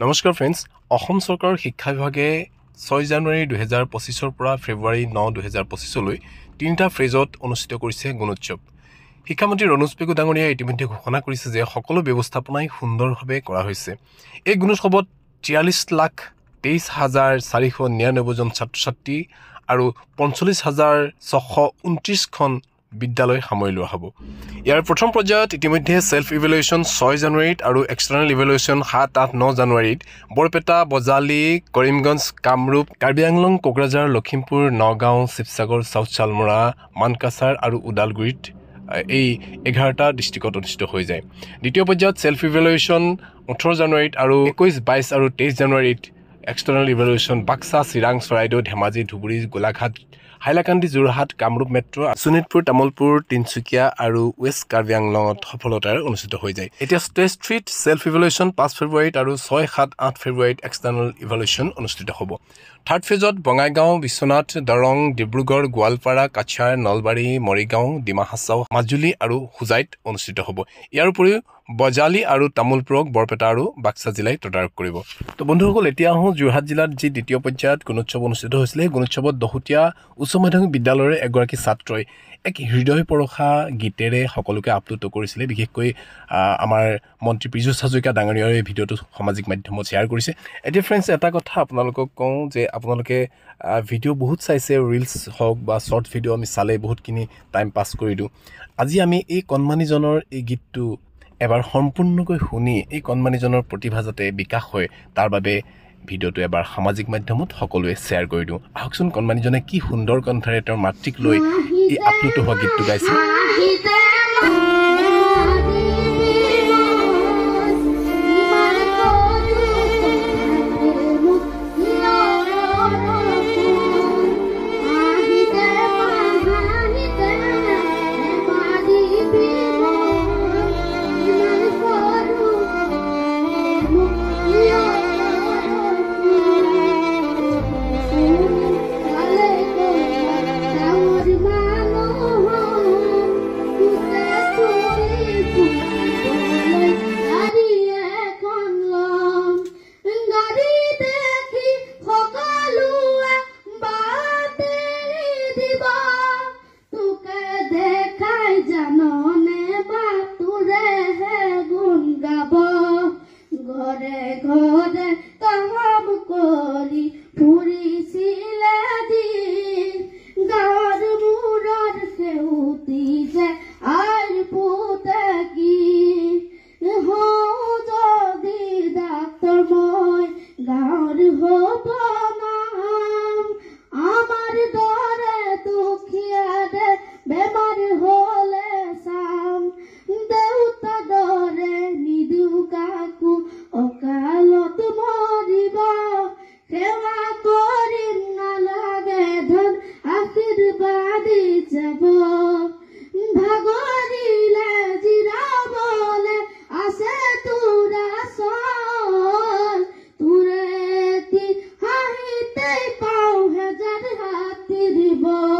নমস্কাৰ ফ্ৰেণ্ডছ অসম চৰকাৰৰ শিক্ষা বিভাগে 6 জানুৱাৰী 2025 পৰা ফেব্ৰুৱাৰী 9 2025 লৈ তিনিটা ফেজত অনুষ্ঠিত কৰিছে গুণোৎসৱ শিক্ষামন্ত্ৰী ৰনোজ পেগু ডাঙৰীয়াই ইতিমধ্যে ঘোষণা কৰিছে যে সকলো ব্যৱস্থাপনাই সুন্দৰভাৱে কৰা হৈছে এই গুণোৎসৱত 43,23,499 জন ছাত্ৰ-ছাত্ৰী আৰু 45,629 খন বিদ্যালয় সামৰি লোৱা হ'ব ইয়াৰ প্ৰথম পৰ্যায়ত ইতিমধ্যে সেলফ ইভালুৱেশ্যন 6 জানুৱাৰীত আৰু এক্সটাৰ্নেল ইভালুৱেশ্যন 7-8-9 জানুৱাৰীত বৰপেটা বজালি কৰিমগঞ্জ কামৰূপ কাৰ্বি আংলং কোকৰাঝাৰ লখিমপুৰ নগাঁও শিৱসাগৰ সাউথ চালমৰা মানকাছাৰ আৰু উদালগুৰিত এই 11টা ডিস্ট্ৰিক্টত অনুষ্ঠিত হৈ যায় দ্বিতীয় পৰ্যায়ত সেলফ ইভালুৱেশ্যন 18 জানুৱাৰীত আৰু 21 22 আৰু 23 জানুৱাৰীত external evaluation Baksa Chirang Charaideo Dhemaji Dhubri Golaghat Hailakandi Jorhat Kamrup metro Sonitpur Tamulpur Tinsukia আৰু ৱেষ্ট কাৰ্বি আংলঙত সফলতাৰে অনুষ্ঠিত হৈ যায় এতিয়া ষ্টেজ 3ত সেলফ ইভালুৱেশ্যন 5 ফেব্ৰুৱাৰীত আৰু 6-7-8 ফেব্ৰুৱাৰীত এক্সটাৰ্নেল ইভালুৱেশ্যন অনুষ্ঠিত হ'ব থাৰ্ড ফেজত বঙাইগাঁও বিশ্বনাথ দৰং ডিব্ৰুগড় গোৱালপাৰা কাছাৰ নলবাৰী মৰিগাঁও ডিমা হাছাও মাজুলী আৰু হুজাইত অনুষ্ঠিত হ'ব ইয়াৰ উপৰিও বজালি আৰু তামুলপুৰক বৰপেটা আৰু বাক্সা জিলাই তদাৰক কৰিব তো বন্ধুসকল এতিয়া আহোঁ যোৰহাট জিলাত যি দ্বিতীয় পৰ্যায়ত গুণোৎসৱ অনুষ্ঠিত হৈছিল গুণোৎসৱত দহোটীয়া উচ্চ মাধ্যমিক বিদ্যালয়ৰ এগৰাকী ছাত্ৰই এক হৃদয় পৰখা গীতেৰে সকলোকে আপ্লুত কৰিছিলে বিশেষকৈ আমাৰ মন্ত্ৰী পীযুষ হাজৰিকা ডাঙৰীয়াৰ এই ভিডিঅ'টো সামাজিক মাধ্যমত শ্বেয়াৰ কৰিছে এতিয়া ফ্ৰেণ্ডছ এটা কথা আপোনালোকক কওঁ যে আপোনালোকে ভিডিঅ' বহুত চাইছে ৰিলছ হওক বা শ্বৰ্ট ভিডিঅ' আমি চালে বহুতখিনি টাইম পাছ কৰি দিওঁ আজি আমি এই কণমানিজনৰ এই গীতটো এবাৰ সম্পূৰ্ণকৈ শুনি এই কণমানিজনৰ প্ৰতিভা যাতে বিকাশ হয় তাৰ বাবে ভিডিঅ'টো এবাৰ সামাজিক মাধ্যমত সকলোৱে শ্বেয়াৰ কৰি দিওঁ আহকচোন কণমানিজনে কি সুন্দৰ কণ্ঠৰে তেওঁৰ মাতৃক লৈ এই আপ্লুত হোৱা গীতটো গাইছে Boy